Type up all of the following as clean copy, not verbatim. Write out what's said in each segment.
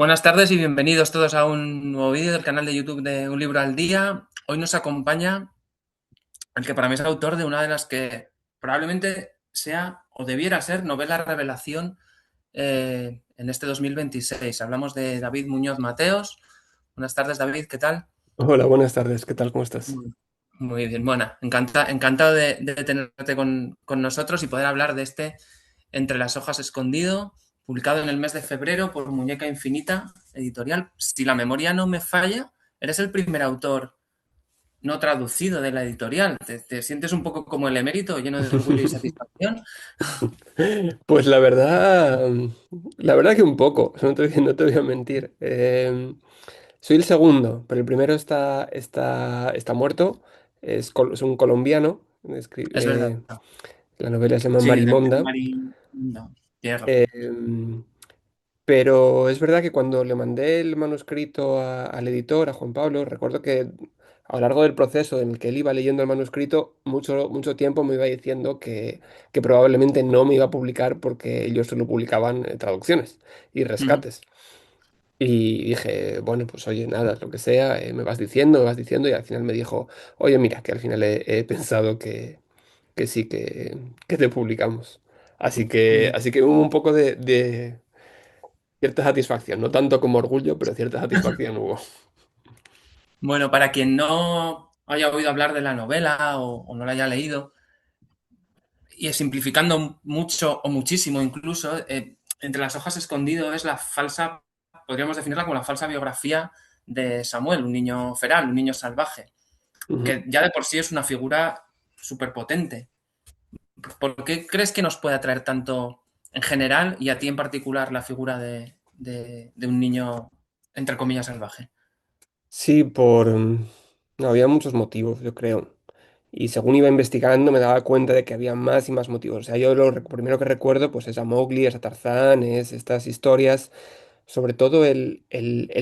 Buenas tardes y bienvenidos todos a un nuevo vídeo del canal de YouTube de Un Libro al Día. Hoy nos acompaña el que para mí es autor de una de las que probablemente sea o debiera ser novela revelación en este 2026. Hablamos de David Muñoz Mateos. Buenas tardes, David, ¿qué tal? Hola, buenas tardes. ¿Qué tal? ¿Cómo estás? Muy muy bien, bueno, encantado de tenerte con nosotros y poder hablar de este Entre las hojas escondido, publicado en el mes de febrero por Muñeca Infinita Editorial. Si la memoria no me falla, eres el primer autor no traducido de la editorial. ¿Te sientes un poco como el emérito, lleno de orgullo y satisfacción? Pues la verdad que un poco, no te voy a mentir. Soy el segundo, pero el primero está muerto. Es un colombiano. Es verdad. La novela se llama Sí, de Marimonda. Mari... No, tierra. em, Pero es verdad que cuando le mandé el manuscrito al editor, a Juan Pablo, recuerdo que a lo largo del proceso en el que él iba leyendo el manuscrito, mucho tiempo me iba diciendo que probablemente no me iba a publicar porque ellos solo publicaban traducciones y Ujú. rescates. Y dije, bueno, pues oye, nada, lo que sea, me vas diciendo, y al final me dijo, oye, mira, que al final he pensado que sí, que te publicamos. Así que hubo un poco de cierta satisfacción, no tanto como orgullo, pero cierta satisfacción hubo. Bueno, para quien no haya oído hablar de la novela o no la haya leído, y simplificando mucho o muchísimo incluso, Entre las hojas escondido es la falsa, podríamos definirla como la falsa biografía de Samuel, un niño feral, un niño salvaje, Ujú. que ya de por sí es una figura súper potente. ¿Por qué crees que nos puede atraer tanto en general y a ti en particular la figura de un niño, entre comillas, salvaje? Sí, no, había muchos motivos, yo creo. Y según iba investigando me daba cuenta de que había más y más motivos. O sea, yo lo primero que recuerdo pues es a Mowgli, es a Tarzán, es estas historias, sobre todo el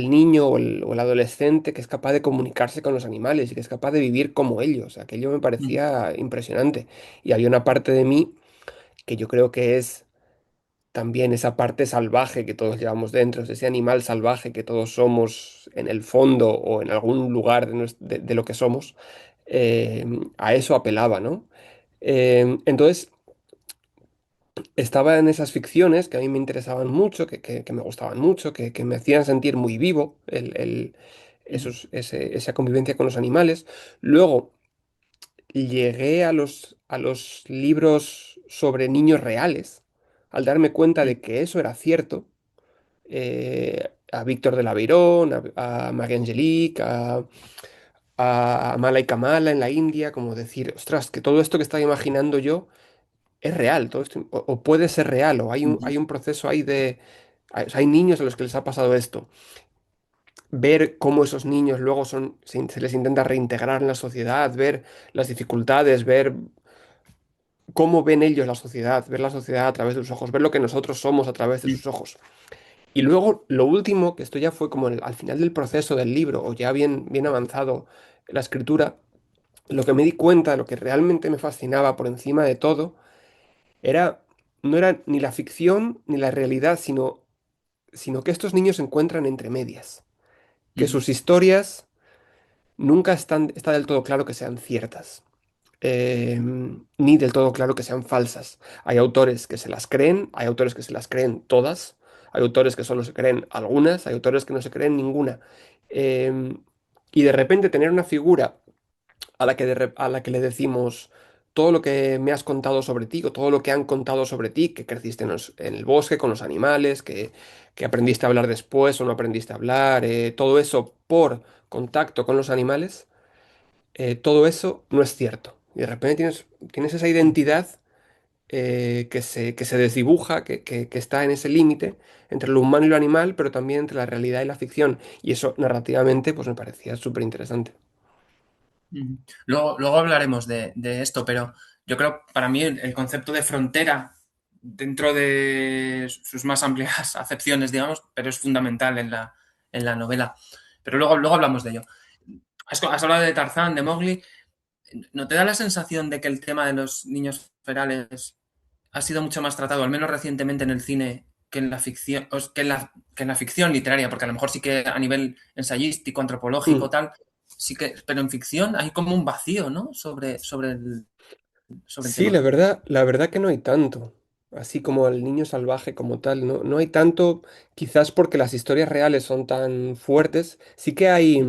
niño o el adolescente que es capaz de comunicarse con los animales y que es capaz de vivir como ellos. Aquello me Mm, parecía impresionante. Y había una parte de mí que yo creo que es también esa parte salvaje que todos llevamos dentro, ese animal salvaje que todos somos en el fondo o en algún lugar de lo que somos, eh, a eso apelaba, ¿no? Entonces, estaba en esas ficciones que a mí me interesaban mucho, que me gustaban mucho, que me hacían sentir muy vivo mm, esa convivencia con los animales. Luego, llegué a los libros sobre niños reales, al darme cuenta mm, de que eso era cierto, a Víctor de la Aveirón, a Marie Angelique, a Malay Kamala en la India, como decir, ostras, que todo esto que estaba imaginando yo es real, todo esto, o puede ser real, o hay un, mm, hay un proceso ahí hay niños a los que les ha pasado esto. Ver cómo esos niños luego se les intenta reintegrar en la sociedad, ver las dificultades, ver cómo ven ellos la sociedad, ver la sociedad a través de sus ojos, ver lo que nosotros somos a través de mm, sus ojos. Y luego, lo último, que esto ya fue como al final del proceso del libro, o ya bien avanzado en la escritura, lo que me di cuenta, lo que realmente me fascinaba por encima de todo, era, no era ni la ficción ni la realidad, sino que estos niños se encuentran entre medias, que mm, sus historias nunca está del todo claro que sean ciertas. Ni del todo claro que sean falsas. Hay autores que se las creen, hay autores que se las creen todas, hay autores que solo se creen algunas, hay autores que no se creen ninguna. Eh, y de repente tener una figura a la que le decimos todo lo que me has contado sobre ti, o todo lo que han contado sobre ti, que creciste en el bosque con los animales, que aprendiste a hablar después o no aprendiste a hablar, todo eso por contacto con los animales, todo eso no es cierto. Y de repente tienes esa mm. identidad que se desdibuja, que está en ese límite entre lo humano y lo animal, pero también entre la realidad y la ficción. Y eso narrativamente pues me parecía súper interesante. Ujú. Luego hablaremos de esto, pero yo creo, para mí, el concepto de frontera, dentro de sus más amplias acepciones, digamos, pero es fundamental en la novela. Pero luego hablamos de ello. Has hablado de Tarzán, de Mowgli. ¿No te da la sensación de que el tema de los niños ferales ha sido mucho más tratado, al menos recientemente en el cine? que en la ficción, que en la ficción literaria, porque a lo mejor sí que a nivel ensayístico, antropológico, Mm. tal, sí que, pero en ficción hay como un vacío, ¿no? Sobre el Sí, tema. la verdad que no hay tanto. Así como el niño salvaje como tal, no, no hay tanto, quizás porque las historias reales son tan fuertes. Sí que hay,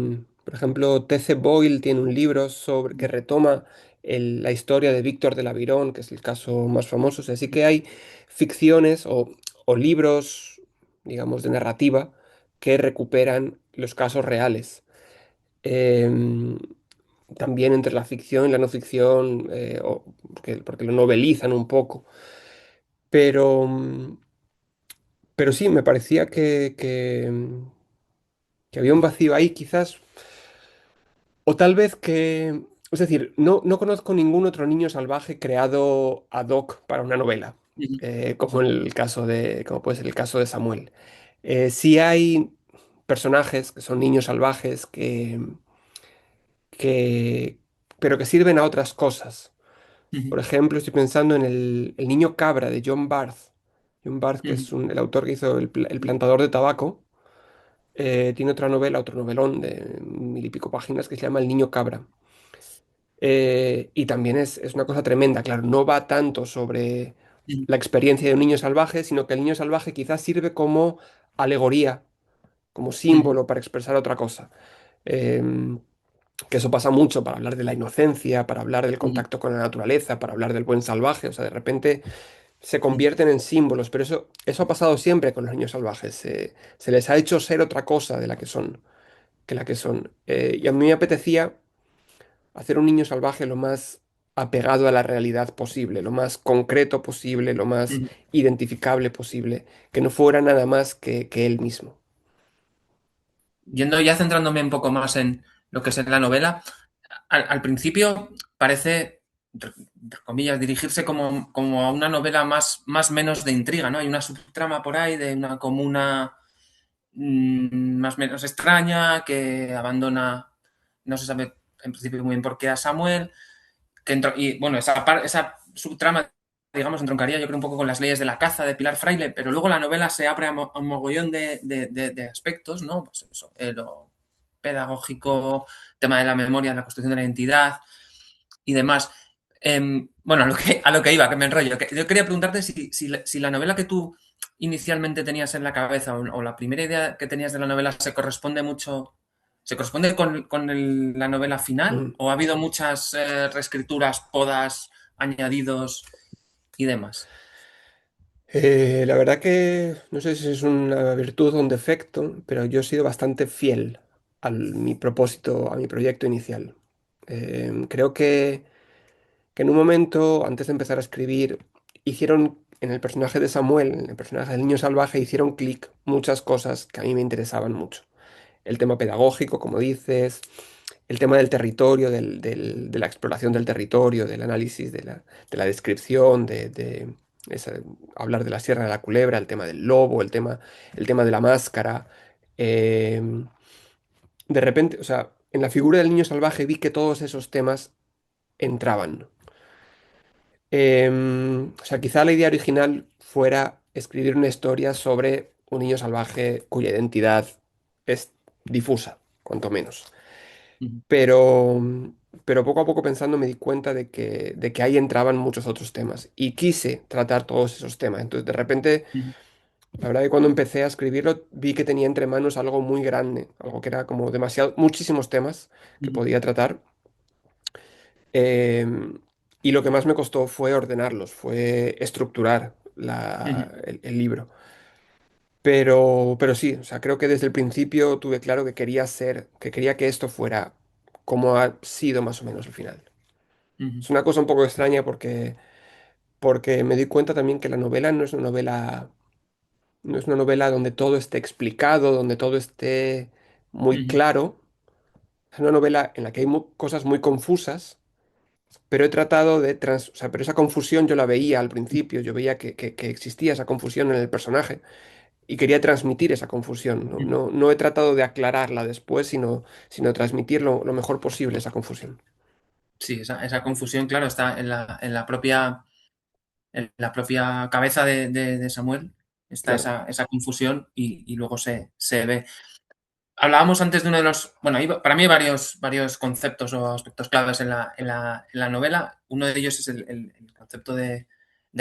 por ejemplo, T.C. Boyle tiene un libro sobre que retoma la historia de Víctor de Lavirón, que es el caso más famoso. O sea, sí que hay ficciones o libros, digamos, de narrativa que recuperan los casos reales. Em, También entre la ficción y la no ficción, porque lo novelizan un poco. Pero, pero sí, me parecía que había un vacío ahí, quizás. O tal vez que. Es decir, no, no conozco ningún otro niño salvaje creado ad hoc para una novela, Ujú, como en el caso como puede ser el caso de Samuel. Sí hay personajes que son niños salvajes que, pero que sirven a otras cosas. ujú, Por ejemplo, estoy pensando en el niño cabra de John Barth. John Barth, que ujú, es el autor que hizo El plantador de tabaco, tiene otra novela, otro novelón de mil y pico páginas que se llama El niño cabra. Y también es una cosa tremenda, claro, no va tanto sobre ujú, la experiencia de un niño salvaje, sino que el niño salvaje quizás sirve como alegoría, como ujú, símbolo para expresar otra cosa. Em, que eso pasa mucho para hablar de la inocencia, para hablar del ujú, contacto con la naturaleza, para hablar del buen salvaje. O sea, de repente se ujú, convierten en símbolos, pero eso ha pasado siempre con los niños salvajes. Se les ha hecho ser otra cosa de la que son, que la que son. Y a mí me apetecía hacer un niño salvaje lo más apegado a la realidad posible, lo más concreto posible, lo más ujú. identificable posible, que no fuera nada más que él mismo. Yendo ya centrándome un poco más en lo que es en la novela, al principio parece, entre comillas, dirigirse como a una novela más menos de intriga, ¿no? Hay una subtrama por ahí de una comuna más o menos extraña que abandona, no se sabe en principio muy bien por qué a Samuel, y bueno, esa subtrama, digamos, entroncaría yo creo un poco con las leyes de la caza de Pilar Fraile, pero luego la novela se abre a un mogollón de aspectos, ¿no? Pues eso, lo pedagógico, tema de la memoria, la construcción de la identidad y demás. Bueno, a lo que iba, que me enrollo. Yo quería preguntarte si la novela que tú inicialmente tenías en la cabeza o la primera idea que tenías de la novela se corresponde la novela final Ujú. o ha habido muchas reescrituras, podas, añadidos y demás. La verdad que no sé si es una virtud o un defecto, pero yo he sido bastante fiel a mi propósito, a mi proyecto inicial. Creo que en un momento, antes de empezar a escribir, hicieron en el personaje de Samuel, en el personaje del niño salvaje, hicieron clic muchas cosas que a mí me interesaban mucho. El tema pedagógico, como dices, el tema del territorio, de la exploración del territorio, del análisis de la descripción, esa- hablar de la Sierra de la Culebra, el tema del lobo, el tema de la máscara. Eh, de repente, o sea, en la figura del niño salvaje vi que todos esos temas entraban. O sea, quizá la idea original fuera escribir una historia sobre un niño salvaje cuya identidad es difusa, cuanto menos. Ujú, Pero, pero poco a poco pensando me di cuenta de que ahí entraban muchos otros temas y quise tratar todos esos temas. Entonces, de repente, ujú, la verdad que cuando empecé a escribirlo vi que tenía entre manos algo muy grande, algo que era como demasiado, muchísimos temas que ujú, podía tratar. Em, y lo que más me costó fue ordenarlos, fue estructurar ujú, el libro. Pero sí, o sea, creo que desde el principio tuve claro que quería que esto fuera como ha sido más o menos el final. ujú, Es una cosa un poco extraña porque me di cuenta también que la novela no es una novela donde todo esté explicado, donde todo esté muy ujú, claro. Es una novela en la que hay cosas muy confusas, pero he tratado o sea, pero esa confusión yo la veía al principio, yo veía que existía esa confusión en el personaje y quería transmitir esa confusión. No, ujú. no, no he tratado de aclararla después, sino transmitir lo mejor posible esa confusión. Sí, esa confusión, claro, está en la propia cabeza de Samuel. está claro. esa confusión y luego se ve. Hablábamos antes de uno de los. Bueno, para mí hay varios conceptos o aspectos claves en la novela. Uno de ellos es el concepto de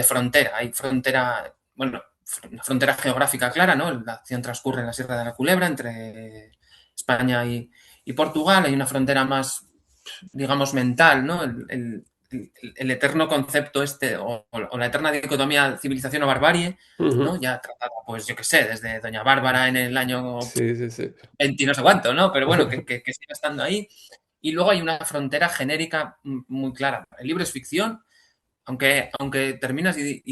frontera. Hay frontera, bueno, una frontera geográfica clara, ¿no? La acción transcurre en la Sierra de la Culebra, entre España y Portugal. Hay una frontera más, digamos, mental, ¿no? El eterno concepto o la eterna dicotomía civilización o barbarie, ¿no? Ujú. Ya tratada, pues yo qué sé, desde Doña Bárbara en el año Sí, sí, sí. 20 y no sé cuánto, ¿no? Pero bueno, que siga estando ahí. Y luego hay una frontera genérica muy clara. El libro es ficción, aunque terminas y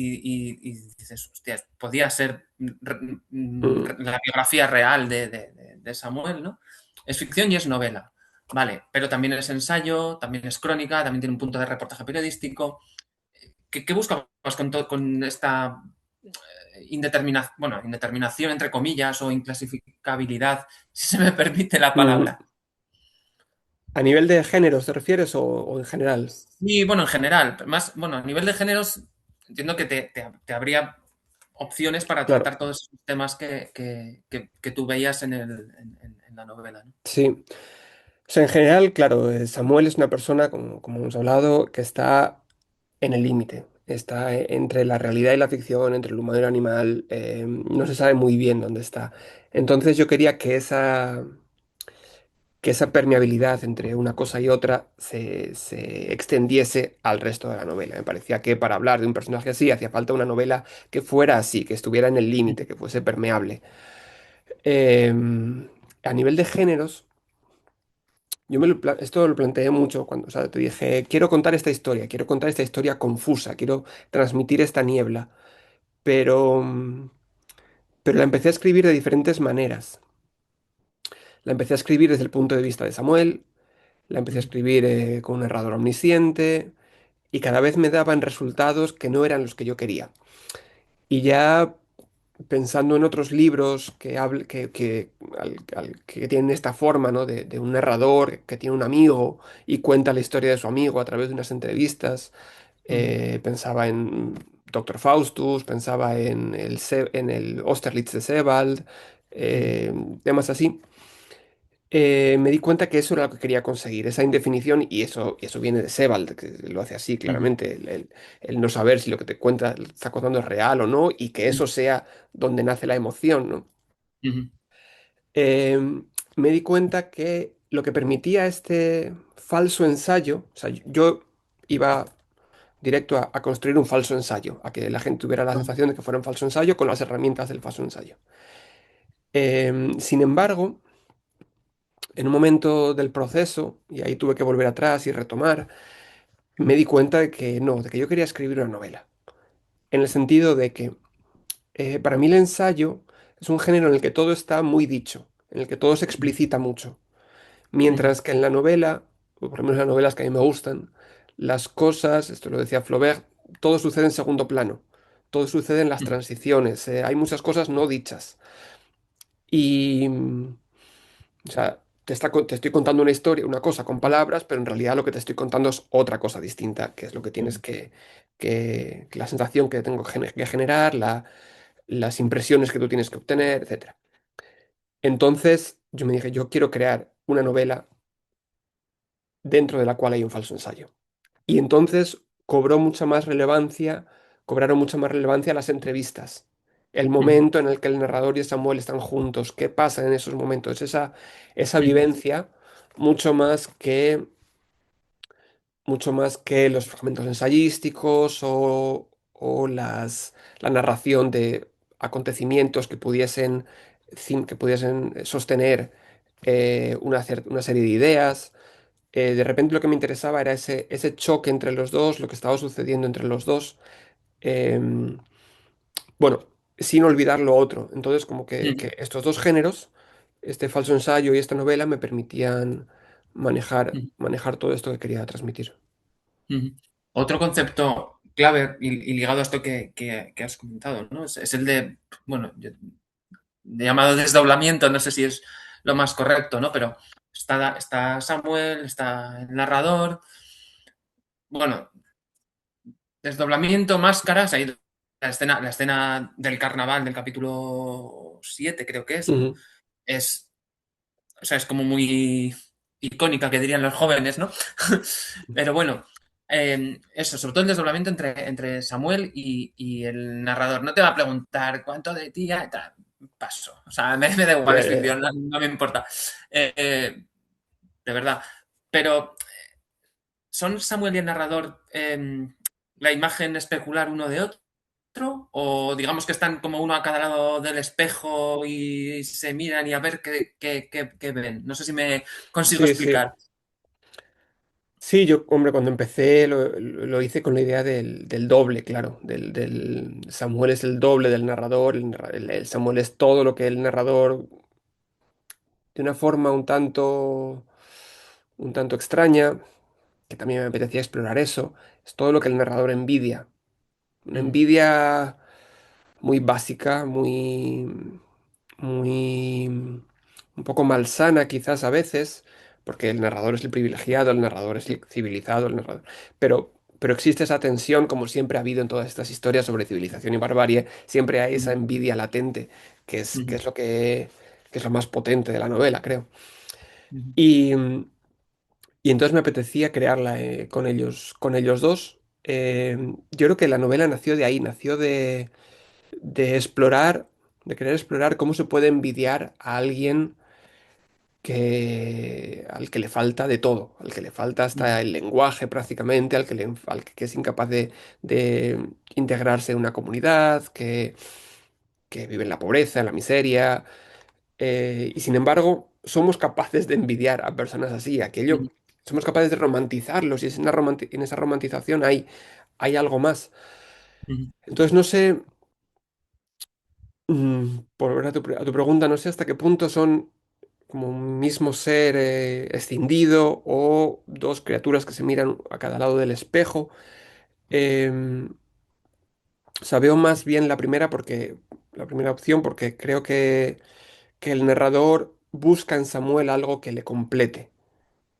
dices, hostia, podía ser Mm, la biografía real de Samuel, ¿no? Es ficción y es novela, vale, pero también es ensayo, también es crónica, también tiene un punto de reportaje periodístico. ¿Qué buscabas con esta indeterminación, entre comillas, o inclasificabilidad, si se me permite la mm. palabra? ¿A nivel de géneros te refieres o en general? Y bueno, en general, más, bueno, a nivel de géneros, entiendo que te habría opciones para Claro, tratar todos esos temas que tú veías en la novela, ¿no? sí. O sea, en general, claro, Samuel es una persona, como hemos hablado, que está en el límite. Está entre la realidad y la ficción, entre el humano y el animal. No se sabe muy bien dónde está. Entonces yo quería que esa permeabilidad entre una cosa y otra se extendiese al resto de la novela. Me parecía que para hablar de un personaje así hacía falta una novela que fuera así, que estuviera en el límite, que fuese permeable. Eh, a nivel de géneros, esto lo planteé mucho cuando, o sea, te dije, quiero contar esta historia confusa, quiero transmitir esta niebla, pero, pero la empecé a escribir de diferentes maneras. La empecé a escribir desde el punto de vista de Samuel, la empecé a escribir con un narrador omnisciente, y cada vez me daban resultados que no eran los que yo quería. Y ya pensando en otros libros que tienen esta forma, ¿no? de un narrador que tiene un amigo y cuenta la historia de su amigo a través de unas entrevistas, pensaba en Doctor Faustus, pensaba en el Austerlitz de Sebald, eh, temas así. Me di cuenta que eso era lo que quería conseguir, esa indefinición, y eso viene de Sebald, que lo hace así claramente, el no saber si lo que te cuenta, está contando es real o no, y que eso sea donde nace la emoción, ¿no? Eh, Me di cuenta que lo que permitía este falso ensayo, o sea, yo iba directo a construir un falso ensayo, a que la gente tuviera la sensación de que fuera un falso ensayo con las herramientas del falso ensayo. Sin embargo, en un momento del proceso, y ahí tuve que volver atrás y retomar, me di cuenta de que no, de que yo quería escribir una novela. En el sentido de que para mí el ensayo es un género en el que todo está muy dicho, en el que todo se explicita mucho. Mientras que en la novela, o por lo menos en las novelas que a mí me gustan, las cosas, esto lo decía Flaubert, todo sucede en segundo plano. Todo sucede en las transiciones. Hay muchas cosas no dichas. Y, o sea, te estoy contando una historia, una cosa con palabras, pero en realidad lo que te estoy contando es otra cosa distinta, que es lo que tienes que la sensación que tengo que generar, las impresiones que tú tienes que obtener, etcétera. Entonces yo me dije, yo quiero crear una novela dentro de la cual hay un falso ensayo. Y entonces cobraron mucha más relevancia las entrevistas. El momento en el que el narrador y Samuel están juntos, qué pasa en esos momentos, esa vivencia, mucho más que, mucho más que los fragmentos ensayísticos o la narración de acontecimientos que pudiesen sostener una serie de ideas. De repente lo que me interesaba era ese choque entre los dos, lo que estaba sucediendo entre los dos, em, bueno, sin olvidar lo otro. Entonces, como que estos dos géneros, este falso ensayo y esta novela, me permitían manejar todo esto que quería transmitir. Otro concepto clave y ligado a esto que has comentado, ¿no? Es el de, bueno, de llamado desdoblamiento, no sé si es lo más correcto, ¿no? Pero está Samuel, está el narrador. Bueno, desdoblamiento, máscaras, ahí la escena del carnaval del capítulo 7 creo que es, ¿no? Ujú. Es, o sea, es como muy icónica, que dirían los jóvenes, ¿no? Pero bueno, eso, sobre todo el desdoblamiento entre Samuel y el narrador. No te va a preguntar cuánto de ti, paso. O sea, me da igual, Ya, es ya, ficción, ya. no me importa. De verdad. Pero ¿son Samuel y el narrador la imagen especular uno de otro? ¿O digamos que están como uno a cada lado del espejo y se miran y a ver qué ven? No sé si me consigo Sí, sí. explicar. Sí, yo, hombre, cuando empecé lo hice con la idea del doble, claro. Samuel es el doble del narrador, el Samuel es todo lo que el narrador, de una forma un tanto extraña, que también me apetecía explorar eso, es todo lo que el narrador envidia. Una Ujú, envidia muy básica, muy, un poco malsana quizás a veces, porque el narrador es el privilegiado, el narrador es el civilizado, el narrador, pero existe esa tensión, como siempre ha habido en todas estas historias sobre civilización y barbarie, siempre hay esa ujú, envidia latente, que ujú, es que es lo más potente de la novela, creo. ujú, Y, y entonces me apetecía crearla con ellos dos. Yo creo que la novela nació de ahí, nació de explorar, de querer explorar cómo se puede envidiar a alguien al que le falta de todo, al que le falta ujú, hasta el lenguaje prácticamente, al que es incapaz de integrarse en una comunidad, que vive en la pobreza, en la miseria, y sin embargo somos capaces de envidiar a personas así, ujú, somos capaces de romantizarlos y en esa romantización hay algo más. ujú, Entonces no sé. Por ver a tu pregunta, no sé hasta qué punto son como un mismo ser escindido o dos criaturas que se miran a cada lado del espejo. Em, o sea, veo más bien la primera opción porque creo que el narrador busca en Samuel algo que le complete,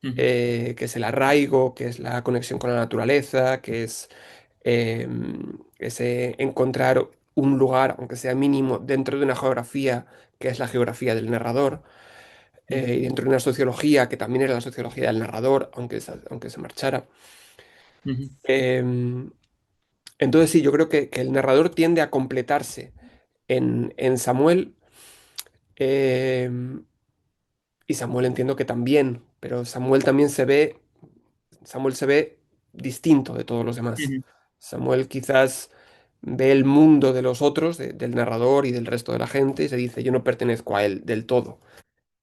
ujú, que es el arraigo, que es la conexión con la naturaleza, que es ese encontrar un lugar, aunque sea mínimo, dentro de una geografía que es la geografía del narrador, ujú, y dentro de una sociología que también era la sociología del narrador, aunque se marchara. ujú, Em, entonces sí, yo creo que el narrador tiende a completarse en Samuel, em, y Samuel entiendo que también, pero Samuel se ve distinto de todos los demás. ujú, Samuel quizás ve el mundo de los otros, del narrador y del resto de la gente, y se dice, yo no pertenezco a él del todo.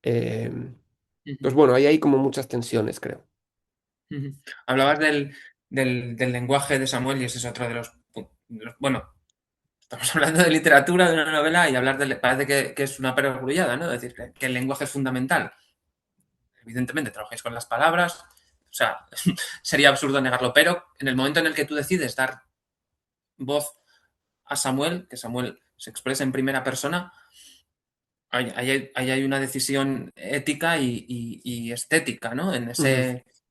Eh, ujú, pues bueno, ahí hay como muchas tensiones, creo. ujú. Hablabas del lenguaje de Samuel y ese es otro de bueno, estamos hablando de literatura, de una novela y hablar parece que es una perogrullada, ¿no? Es decir, que el lenguaje es fundamental. Evidentemente, trabajáis con las palabras, o sea, sería absurdo negarlo, pero en el momento en el que tú decides dar voz a Samuel, que Samuel se exprese en primera persona, ahí hay una decisión ética y estética, ¿no? Ujú,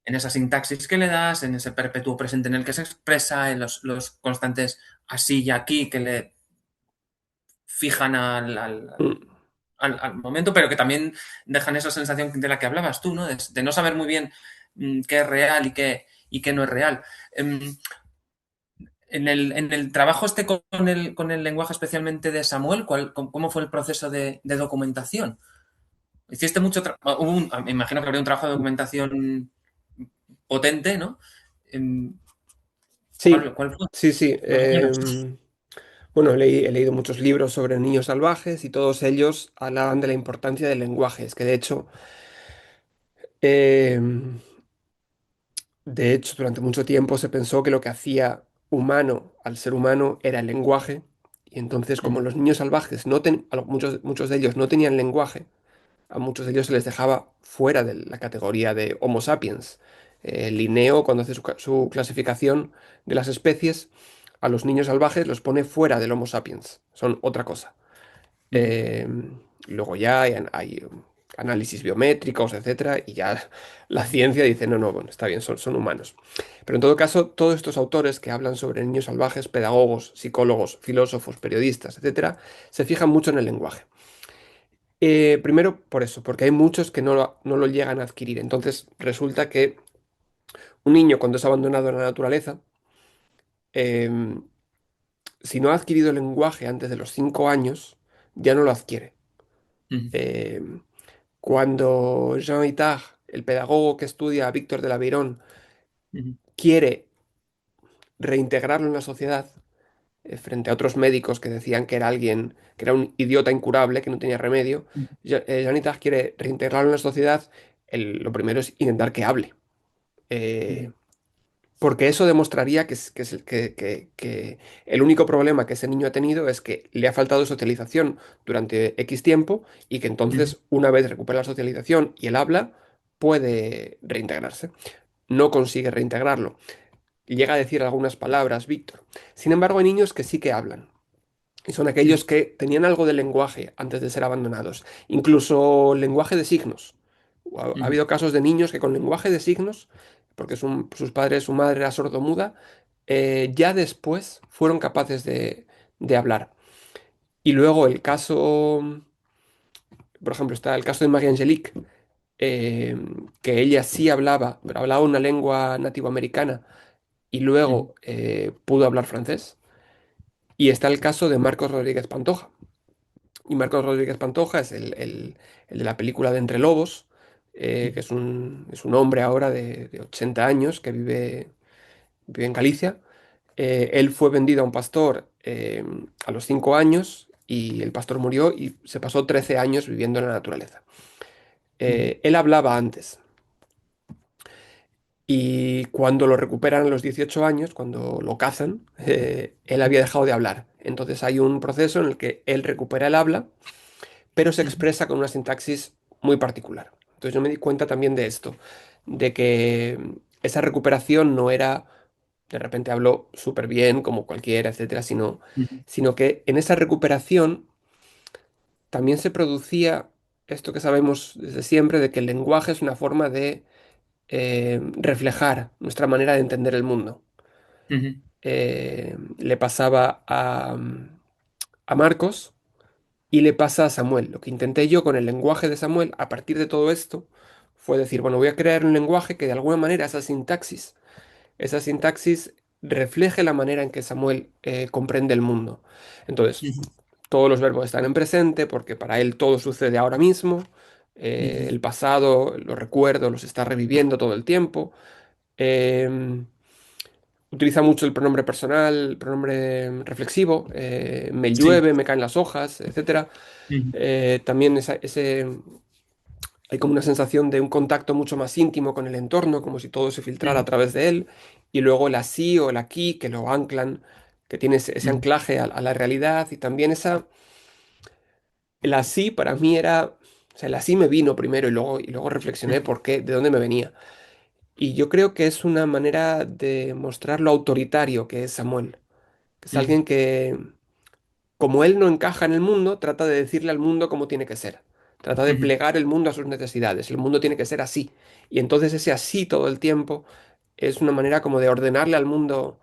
En esa sintaxis que le das, en ese perpetuo presente en el que se expresa, en los constantes así y aquí que le fijan mm, al momento, pero que también dejan esa sensación de la que hablabas tú, ¿no? De no saber muy bien qué es real y qué no es real. Em, en el trabajo este con el lenguaje especialmente de Samuel, ¿cómo fue el proceso de documentación? Hiciste mucho me imagino que habría un trabajo de documentación potente, ¿no? Em, sí, ¿Cuál fue? sí, sí. Más o menos. Bueno, he leído muchos libros sobre niños salvajes y todos ellos hablaban de la importancia del lenguaje. Es que em, de hecho, durante mucho tiempo se pensó que lo que hacía humano al ser humano era el lenguaje. Y entonces, como Ujú, los niños salvajes, muchos de ellos no tenían lenguaje, a muchos de ellos se les dejaba fuera de la categoría de Homo sapiens. Linneo, cuando hace su clasificación de las especies, a los niños salvajes los pone fuera del Homo sapiens. Son otra cosa. ujú, Eh, luego ya hay análisis biométricos, etcétera, y ya la ciencia dice, no, no, bueno, está bien, son humanos. Pero en todo caso, todos estos autores que hablan sobre niños salvajes, pedagogos, psicólogos, filósofos, periodistas, etcétera, se fijan mucho en el lenguaje. Primero por eso, porque hay muchos que no lo llegan a adquirir. Entonces resulta que un niño cuando es abandonado en la naturaleza, em, si no ha adquirido el lenguaje antes de los 5 años, ya no lo adquiere. Ujú, Em, Cuando Jean Itard, el pedagogo que estudia a Víctor de la Veyron, ujú, quiere reintegrarlo en la sociedad, frente a otros médicos que decían que era alguien, que era un idiota incurable, que no tenía remedio, ujú, Jean Itard quiere reintegrarlo en la sociedad. Lo primero es intentar que hable. ujú, Eh, Porque eso demostraría que el único problema que ese niño ha tenido es que le ha faltado socialización durante X tiempo y que ujú, entonces, una vez recupera la socialización y el habla, puede reintegrarse. No consigue reintegrarlo. Llega a decir algunas palabras, Víctor. Sin embargo, hay niños que sí que hablan. Y son ujú, aquellos que tenían algo de lenguaje antes de ser abandonados. Incluso lenguaje de signos. Ha ujú, habido casos de niños que con lenguaje de signos, porque sus padres, su madre era sordomuda, ya después fueron capaces de hablar. Y luego el caso, por ejemplo, está el caso de Marie Angelique, eh, que ella sí hablaba, pero hablaba una lengua nativoamericana y ujú, luego pudo hablar francés. Y está el caso de Marcos Rodríguez Pantoja. Y Marcos Rodríguez Pantoja es el de la película de Entre Lobos, que ujú, es un hombre ahora de 80 años que vive en Galicia. Él fue vendido a un pastor a los 5 años y el pastor murió y se pasó 13 años viviendo en la naturaleza. ujú, Él hablaba antes y cuando lo recuperan a los 18 años, cuando lo cazan, él había dejado de hablar. Entonces hay un proceso en el que él recupera el habla, pero se ujú, expresa con una sintaxis muy particular. Entonces yo me di cuenta también de esto, de que esa recuperación no era, de repente habló súper bien, como cualquiera, etcétera, ujú, sino que en esa recuperación también se producía esto que sabemos desde siempre, de que el lenguaje es una forma de reflejar nuestra manera de entender el mundo. ujú, Le pasaba a Marcos y le pasa a Samuel. Lo que intenté yo con el lenguaje de Samuel, a partir de todo esto, fue decir, bueno, voy a crear un lenguaje que de alguna manera esa sintaxis refleje la manera en que Samuel comprende el mundo. Entonces, ujú, todos los verbos están en presente porque para él todo sucede ahora mismo. ujú, El pasado, los recuerdos, los está reviviendo todo el tiempo. Em, Utiliza mucho el pronombre personal, el pronombre reflexivo. Me sí, llueve, me caen las hojas, etcétera. ujú, También hay como una sensación de un contacto mucho más íntimo con el entorno, como si todo se filtrara a ujú, través de él. Y luego el así o el aquí, que lo anclan, que tiene ese ujú, anclaje a la realidad. Y también el así para mí era, o sea, el así me vino primero y luego reflexioné ujú, por qué, de dónde me venía. Y yo creo que es una manera de mostrar lo autoritario que es Samuel, que es ujú, alguien que, como él no encaja en el mundo, trata de decirle al mundo cómo tiene que ser. Trata de ujú, plegar el mundo a sus necesidades. El mundo tiene que ser así. Y entonces ese así todo el tiempo es una manera como de ordenarle al mundo,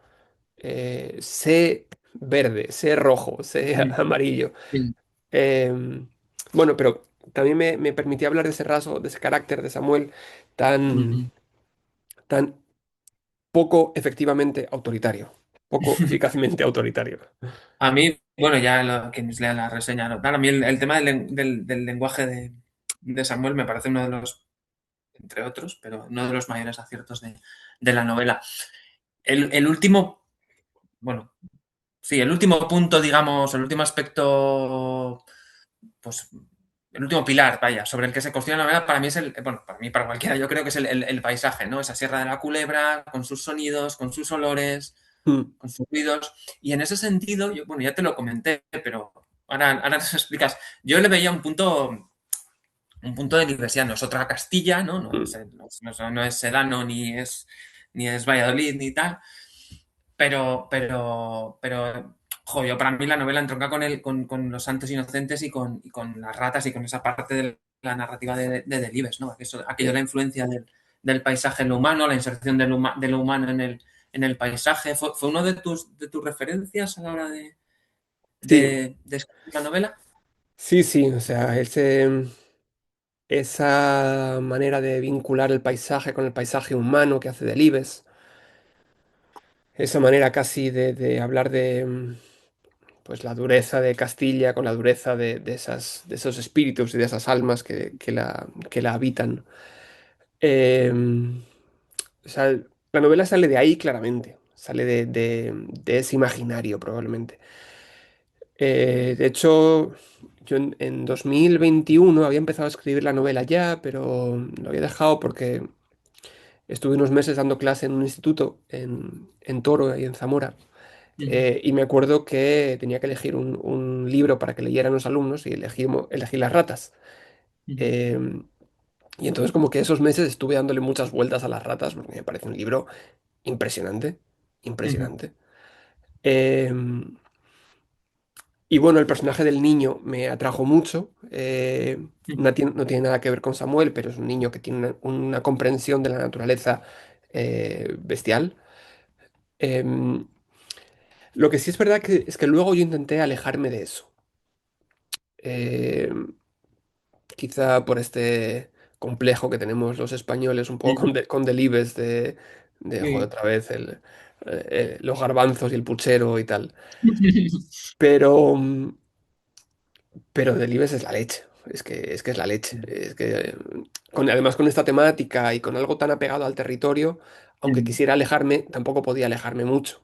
sé verde, sé rojo, sé ujú, amarillo. sí, Em, bueno, pero también me permitía hablar de ese rasgo, de ese carácter de Samuel tan, ujú. tan poco efectivamente autoritario, poco eficazmente autoritario. A mí, bueno, ya quienes lean la reseña, ¿no? Claro, a mí el tema del lenguaje de Samuel me parece uno de los, entre otros, pero uno de los mayores aciertos de la novela. El último, bueno, sí, el último punto, digamos, el último aspecto, pues, el último pilar, vaya, sobre el que se construye la novela, para mí es bueno, para mí, para cualquiera, yo creo que es el paisaje, ¿no? Esa Sierra de la Culebra, con sus sonidos, con sus olores, Mm, con sus ruidos. Y en ese sentido, yo, bueno, ya te lo comenté, pero ahora nos explicas. Yo le veía un punto de diversidad. No es otra Castilla, ¿no? No es, mm. no es Sedano, ni es Valladolid, ni tal. Jo, yo para mí la novela entronca con los santos inocentes y con las ratas y con esa parte la narrativa de Delibes, ¿no? Aquello, la Eh, influencia del paisaje en lo humano, la inserción de lo humano en el paisaje. ¿Fue uno de tus referencias a la hora sí, de escribir la novela? sí, sí, o sea, esa manera de vincular el paisaje con el paisaje humano que hace Delibes, esa manera casi de hablar de pues la dureza de Castilla con la dureza de esos espíritus y de esas almas que la habitan. Eh, o sea, la novela sale de ahí claramente, sale de ese imaginario probablemente. De hecho, yo en 2021 había empezado a escribir la novela ya, pero lo había dejado porque estuve unos meses dando clase en un instituto en Toro, ahí en Zamora. Ujú, Y me acuerdo que tenía que elegir un libro para que leyeran los alumnos y elegí Las ratas. ujú, Eh, y entonces como que esos meses estuve dándole muchas vueltas a Las ratas porque me parece un libro impresionante, ujú, impresionante. Eh, y bueno, el personaje del niño me atrajo mucho. No tiene nada que ver con Samuel, pero es un niño que tiene una comprensión de la naturaleza bestial. Em, lo que sí es verdad es que luego yo intenté alejarme de eso. Em, Quizá por este complejo que tenemos los españoles un poco ujú, con Delibes joder, sí. otra vez los garbanzos y el puchero y tal. Pero, pero Delibes es la leche. Es que es la leche. Es que, además con esta temática y con algo tan apegado al territorio, aunque Ujú, quisiera alejarme, tampoco podía alejarme mucho.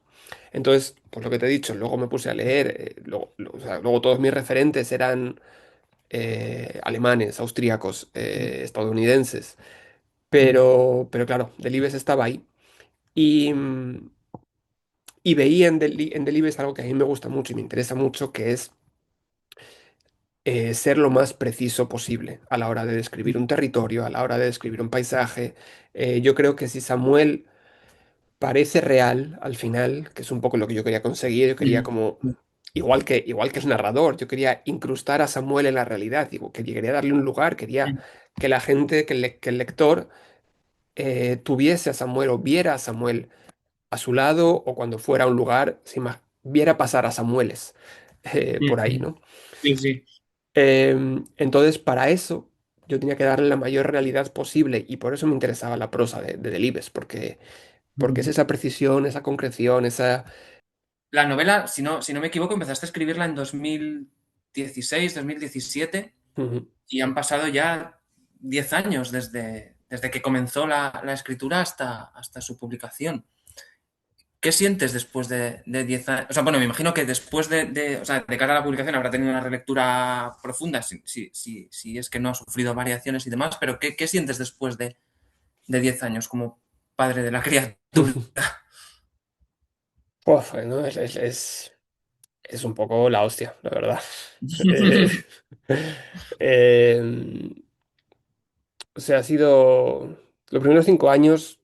Entonces, pues lo que te he dicho, luego me puse a leer, o sea, luego todos mis referentes eran alemanes, austríacos, estadounidenses. ujú, Pero claro, Delibes estaba ahí. Y, y veía en Delibes algo que a mí me gusta mucho y me interesa mucho, que es ser lo más preciso posible a la hora de describir un territorio, a la hora de describir un paisaje. Yo creo que si Samuel parece real al final, que es un poco lo que yo quería conseguir, yo quería como, ujú, igual que el narrador, yo quería incrustar a Samuel en la realidad, digo, que quería darle un lugar, quería ujú, que la gente, que el lector tuviese a Samuel o viera a Samuel a su lado o cuando fuera a un lugar, viera pasar a Samueles por ahí, ujú. ¿no? Sí, sí. Entonces, para eso, yo tenía que darle la mayor realidad posible y por eso me interesaba la prosa de Delibes, porque es Ujú. esa precisión, esa concreción, esa... La novela, si no me equivoco, empezaste a escribirla en 2016, 2017 Ujú. y han pasado ya 10 años desde que comenzó la escritura hasta su publicación. ¿Qué sientes después de 10 años? O sea, bueno, me imagino que después o sea, de cara a la publicación habrá tenido una relectura profunda, si es que no ha sufrido variaciones y demás, pero ¿qué sientes después de 10 años como padre de la criatura? Uf, ¿no? Es un poco la hostia, la verdad. Eh, eh, o sea, ha sido... Los primeros 5 años,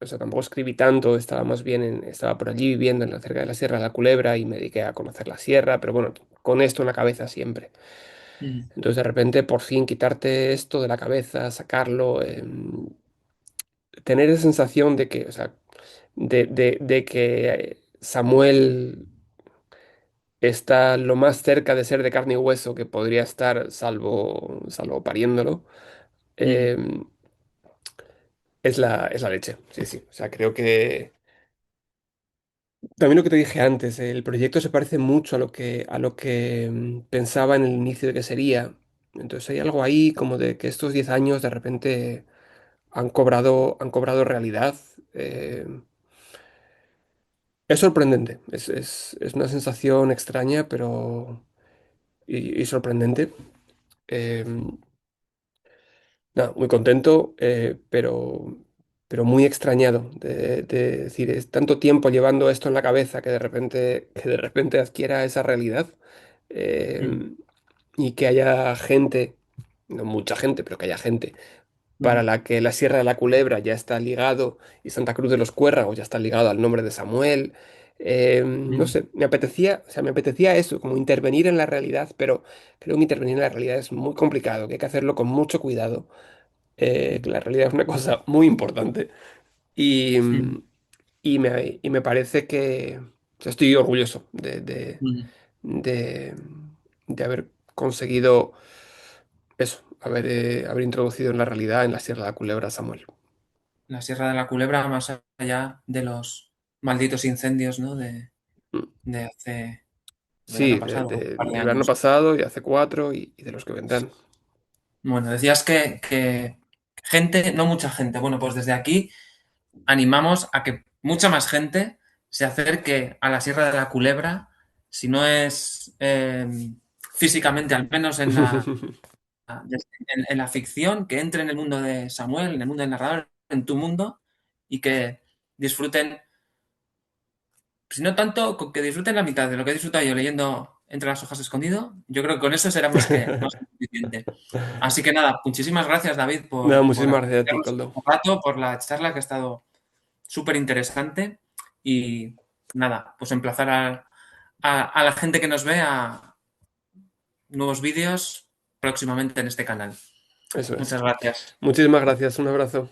o sea, tampoco escribí tanto, estaba más bien estaba por allí viviendo en cerca de la Sierra de la Culebra y me dediqué a conocer la sierra, pero bueno, con esto en la cabeza siempre. Entonces de repente por fin quitarte esto de la cabeza, sacarlo, tener esa sensación de que, o sea, de que Samuel está lo más cerca de ser de carne y hueso que podría estar, salvo pariéndolo, eh, es la leche. Sí, sí. O sea, creo que también lo que te dije antes, el proyecto se parece mucho a lo que pensaba en el inicio de que sería. Entonces hay algo ahí como de que estos 10 años de repente han cobrado realidad. Eh, es sorprendente, es una sensación extraña, pero y sorprendente. Eh, Nada, muy contento, pero muy extrañado de decir, es tanto tiempo llevando esto en la cabeza que de repente adquiera esa realidad eh, y que haya gente, no mucha gente, pero que haya gente para la que la Sierra de la Culebra ya está ligado y Santa Cruz de los Cuerragos ya está ligado al nombre de Samuel. No sé, me apetecía eso, como intervenir en la realidad, pero creo que intervenir en la realidad es muy complicado, que hay que hacerlo con mucho cuidado, que la realidad es una cosa muy importante. Y, y me parece que o sea, estoy orgulloso de, de haber conseguido eso, haber introducido en la realidad en la Sierra de la Culebra a Samuel. La Sierra de la Culebra, más allá de los malditos incendios, ¿no? Mm. De hace el Sí, verano pasado, un par de del verano años. pasado y hace 4 y de los que vendrán. Bueno, decías que gente, no mucha gente. Bueno, pues desde aquí animamos a que mucha más gente se acerque a la Sierra de la Culebra, si no es físicamente, al menos en la ficción, que entre en el mundo de Samuel, en el mundo del narrador, en tu mundo, y que disfruten, si no tanto, con que disfruten la mitad de lo que he disfrutado yo leyendo Entre las hojas escondido, yo creo que con eso será más que suficiente. Así que nada, muchísimas gracias, David, Nada, por muchísimas gracias a ti, acompañarnos Coldo. un rato, por la charla que ha estado súper interesante. Y nada, pues emplazar a la gente que nos ve a nuevos vídeos próximamente en este canal. Eso es. Muchas gracias. Muchísimas gracias, un abrazo.